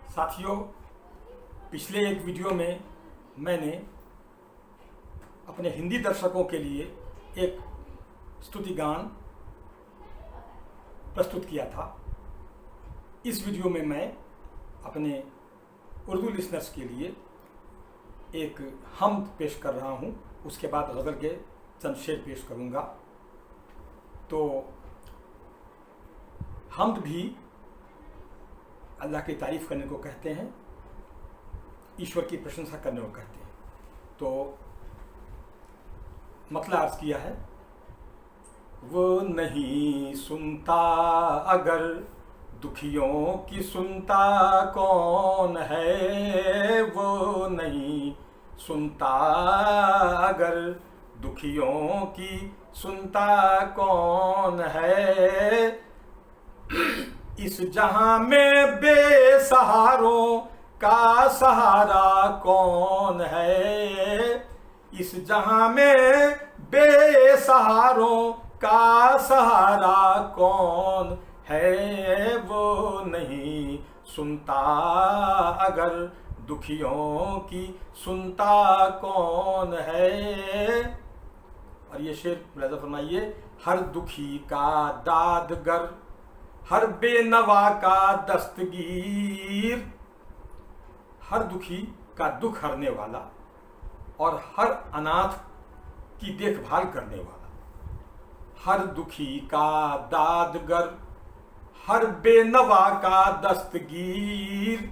साथियों, पिछले एक वीडियो में मैंने अपने हिंदी दर्शकों के लिए एक स्तुति गान प्रस्तुत किया था। इस वीडियो में मैं अपने उर्दू लिसनर्स के लिए एक हमद पेश कर रहा हूँ। उसके बाद गज़ल के चंद शेर पेश करूँगा। तो हमद भी अल्लाह की तारीफ़ करने को कहते हैं, ईश्वर की प्रशंसा करने को कहते हैं। तो मतलब अर्ज़ किया है, वो नहीं सुनता अगर दुखियों की सुनता कौन है। वो नहीं सुनता अगर दुखियों की सुनता कौन है। इस जहां में बेसहारों का सहारा कौन है। इस जहां में बेसहारों का सहारा कौन है। वो नहीं सुनता अगर दुखियों की सुनता कौन है। और ये शेर मुलाज़ा फरमाइए, हर दुखी का दादगर, हर बेनवा का दस्तगीर। हर दुखी का दुख हरने वाला और हर अनाथ की देखभाल करने वाला। हर दुखी का दादगर, हर बेनवा का दस्तगीर।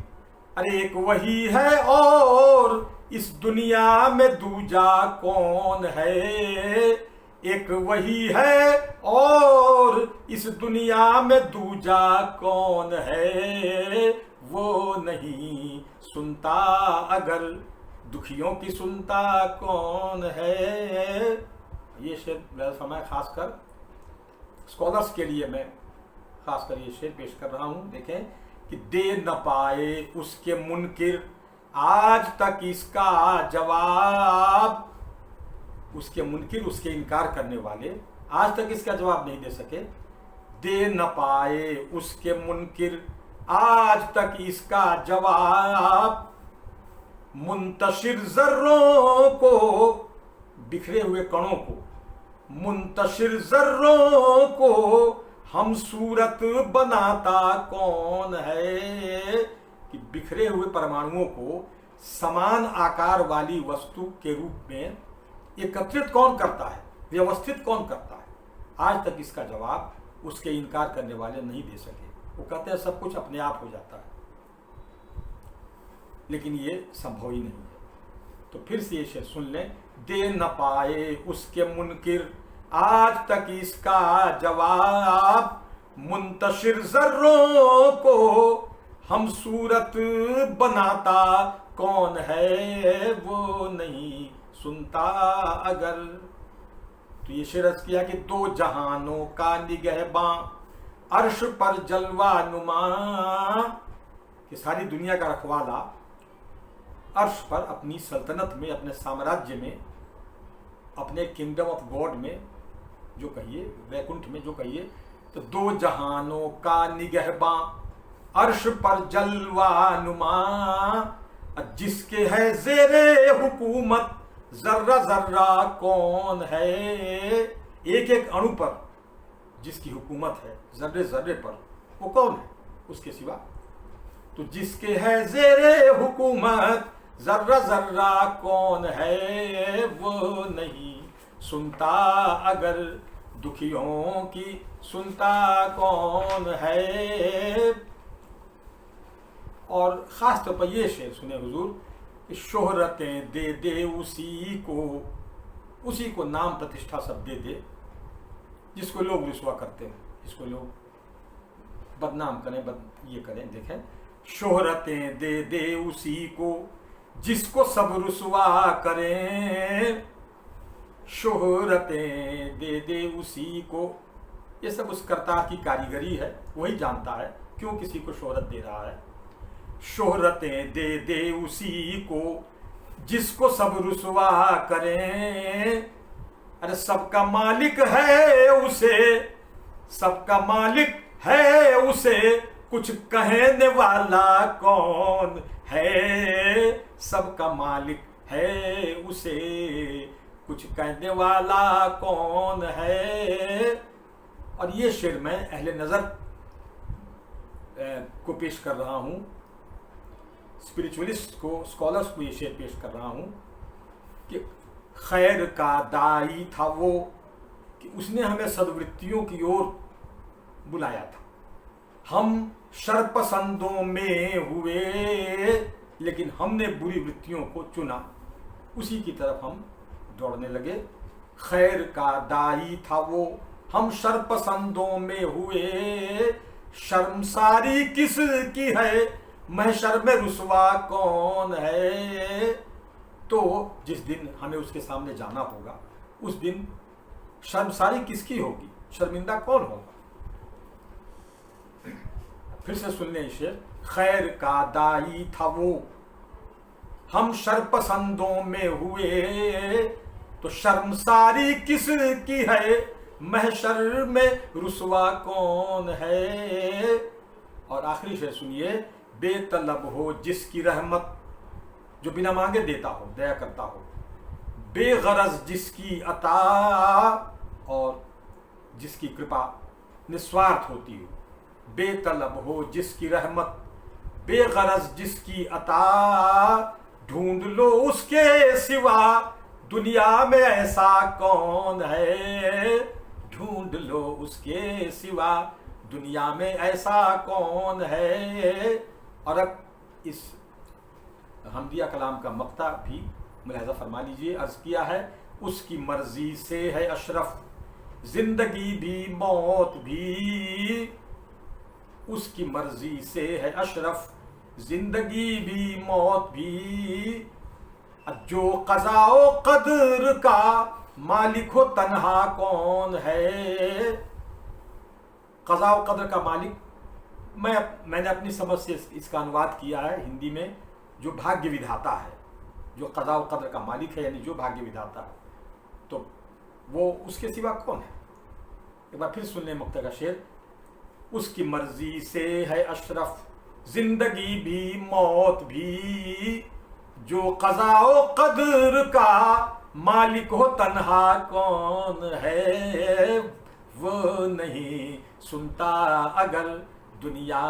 अरे एक वही है और इस दुनिया में दूजा कौन है। एक वही है और इस दुनिया में दूजा कौन है। वो नहीं सुनता अगर दुखियों की सुनता कौन है। ये शेर समय खासकर स्कॉलर्स के लिए मैं खासकर ये शेर पेश कर रहा हूँ। देखें कि दे न पाए उसके मुनकिर आज तक इसका जवाब। उसके मुनकिर, उसके इनकार करने वाले आज तक इसका जवाब नहीं दे सके। दे न पाए उसके मुनकिर आज तक इसका जवाब। मुंतशिर जर्रों को, बिखरे हुए कणों को, मुंतशिर जर्रों को हम सूरत बनाता कौन है। कि बिखरे हुए परमाणुओं को समान आकार वाली वस्तु के रूप में एकत्रित कौन करता है, व्यवस्थित कौन करता है। आज तक इसका जवाब उसके इनकार करने वाले नहीं दे सके। वो कहते हैं सब कुछ अपने आप हो जाता है, लेकिन ये संभव ही नहीं है। तो फिर से ये शेर सुन लें, दे न पाए उसके मुनकिर आज तक इसका जवाब। मुंतशिर जर्रों को हम सूरत बनाता कौन है। वो नहीं सुनता अगर। तो ये शेर अर्ज किया कि दो जहानों का निगहबां, अर्श पर जलवा नुमा। कि सारी दुनिया का रखवाला अर्श पर अपनी सल्तनत में, अपने साम्राज्य में, अपने किंगडम ऑफ गॉड में जो कहिए, वैकुंठ में जो कहिए। तो दो जहानों का निगहबां, अर्श पर जलवा नुमा। जिसके है जेरे हुकूमत जर्रा जर्रा कौन है। एक एक अणु पर जिसकी हुकूमत है, जर्रे जर्रे पर, वो कौन है उसके सिवा। तो जिसके है जेरे हुकूमत जर्रा जर्रा कौन है। वो नहीं सुनता अगर दुखियों की सुनता कौन है। और ख़ास तौर पर ये शेर सुने हुजूर, शोहरतें दे दे उसी को नाम प्रतिष्ठा सब दे दे जिसको लोग रुसवा करते हैं, जिसको लोग बदनाम करें, ये करें। देखें, शोहरतें दे दे उसी को जिसको सब रुसवा करें। शोहरतें दे दे उसी को, ये सब उस करतार की कारीगरी है, वही जानता है क्यों किसी को शोहरत दे रहा है। शोहरतें दे दे उसी को जिसको सब रुसवा करें। अरे सबका मालिक है उसे, सबका मालिक है उसे कुछ कहने वाला कौन है, सबका मालिक है उसे कुछ कहने वाला कौन है। और ये शेर मैं अहले नज़र को पेश कर रहा हूँ, स्पिरिचुअलिस्ट को, स्कॉलर्स को ये शेर पेश कर रहा हूँ कि खैर का दाई था वो, कि उसने हमें सद्वृत्तियों की ओर बुलाया था। हम शरपसंदों में हुए, लेकिन हमने बुरी वृत्तियों को चुना, उसी की तरफ हम दौड़ने लगे। खैर का दाई था वो, हम शरपसंदों में हुए, शर्मसारी किस की है, महशर में रुसवा कौन है। तो जिस दिन हमें उसके सामने जाना होगा, उस दिन शर्मसारी किसकी होगी, शर्मिंदा कौन होगा। फिर से सुन लें शेर। खैर का दाई था वो, हम शर्पसंदों में हुए, तो शर्मसारी किस की है, महशर में रुसवा कौन है। और आखिरी शेर सुनिए। बेतलब हो जिसकी रहमत, जो बिना मांगे देता हो, दया करता हो, बेगरज जिसकी अता, और जिसकी कृपा निस्वार्थ होती हो। बेतलब हो जिसकी रहमत, बेगरज जिसकी अता, ढूंढ लो उसके सिवा दुनिया में ऐसा कौन है। ढूंढ लो उसके सिवा दुनिया में ऐसा कौन है। और अब इस हमदिया कलाम का मक्ता भी मुलाहिज़ा फरमा लीजिए। अर्ज़ किया है, उसकी मर्जी से है अशरफ जिंदगी भी मौत भी, उसकी मर्जी से है अशरफ जिंदगी भी मौत भी। जो कज़ा व क़द्र का मालिक हो तन्हा कौन है। कज़ा व क़द्र का मालिक, मैंने अपनी समझ से इसका अनुवाद किया है हिंदी में, जो भाग्य विधाता है, जो कज़ा व क़द्र का मालिक है, यानी जो भाग्य विधाता है, तो वो उसके सिवा कौन है। एक बार फिर सुन लें मुक्ता का शेर। उसकी मर्जी से है अशरफ जिंदगी भी मौत भी, जो कज़ा व क़द्र का मालिक हो तन्हा कौन है। वो नहीं सुनता अगर दुनिया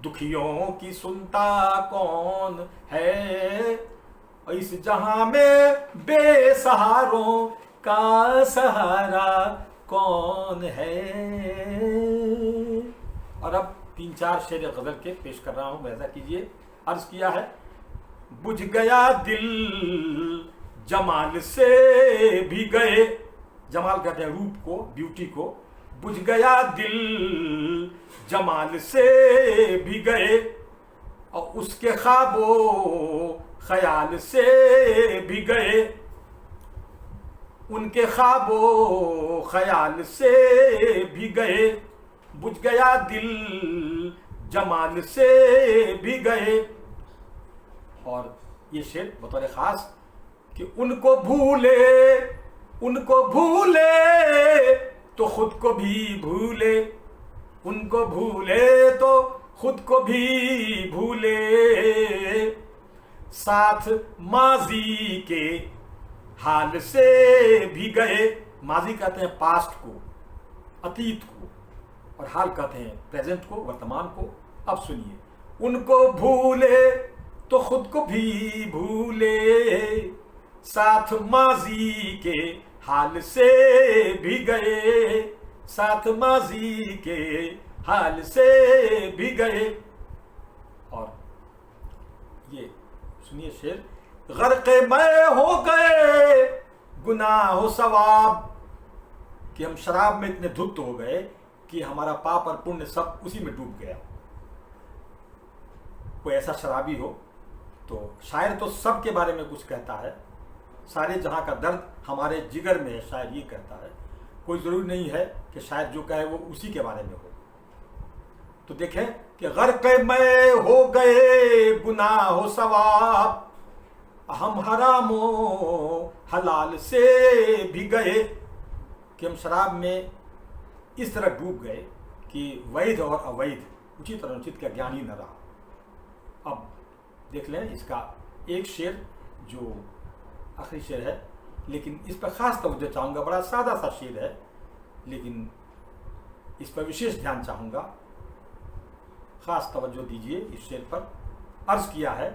दुखियों की, सुनता कौन है। इस जहां में बेसहारों का सहारा कौन है। और अब 3-4 शेर गज़ल के पेश कर रहा हूं, वैसा कीजिए। अर्ज किया है, बुझ गया दिल जमाल से भी गए, जमाल कहते हैं रूप को, ब्यूटी को। बुझ गया दिल जमाल से भी गए, और उसके ख्वाबो ख्याल से भी गए, उनके ख्वाबो ख्याल से भी गए। बुझ गया दिल जमाल से भी गए। और ये शेर बतौर ख़ास कि उनको भूले तो खुद को भी भूले, उनको भूले तो खुद को भी भूले। साथ माजी के हाल से भी गए, माजी कहते हैं पास्ट को, अतीत को, और हाल कहते हैं प्रेजेंट को, वर्तमान को। अब सुनिए। उनको भूले तो खुद को भी भूले, साथ माजी के हाल से भी गए, साथ माजी के हाल से भी गए। और ये सुनिए शेर। गर्क़े मैं हो गए गुनाह सवाब, कि हम शराब में इतने धुत हो गए कि हमारा पाप और पुण्य सब उसी में डूब गया। कोई ऐसा शराबी हो तो शायर तो सब के बारे में कुछ कहता है, सारे जहां का दर्द हमारे जिगर में है, शायर ये कहता है। कोई ज़रूरी नहीं है कि शायर जो कहे वो उसी के बारे में हो। तो देखें कि गर्क़े मैं हो गए गुनाह सवाब, हम हरामो हलाल से भी गए, कि हम शराब में इस तरह डूब गए कि वैध और अवैध उचित और अनुचित का ज्ञान ही न रहा। अब देख लें इसका एक शेर जो आखिरी शेर है, लेकिन इस पर खास तवज्जो चाहूँगा। बड़ा सादा सा शेर है लेकिन इस पर विशेष ध्यान चाहूँगा, खास तवज्जो दीजिए इस शेर पर। अर्ज किया है,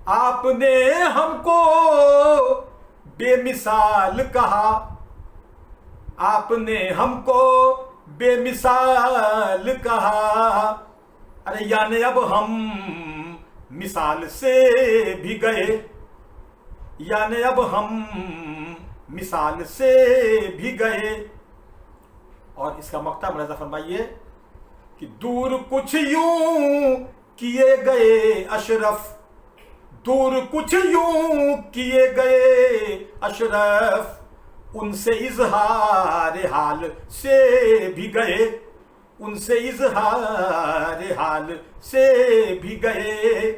आपने हमको बेमिसाल कहा, आपने हमको बेमिसाल कहा, अरे यानी अब हम मिसाल से भी गए, यानी अब हम मिसाल से भी गए। और इसका मक्ता मुलाज़ा फरमाइए कि दूर कुछ यूं किए गए अशरफ, दूर कुछ यूं किए गए अशरफ, उनसे इजहार हाल से भी गए, उनसे इजहार हाल से भी गए।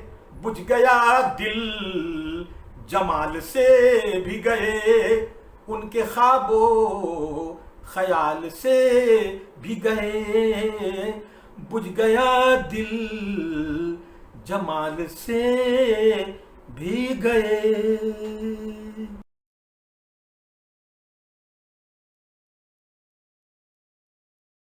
बुझ गया दिल जमाल से भी गए, उनके ख्वाबो ख्याल से भी गए। बुझ गया दिल जमाल से भी गए।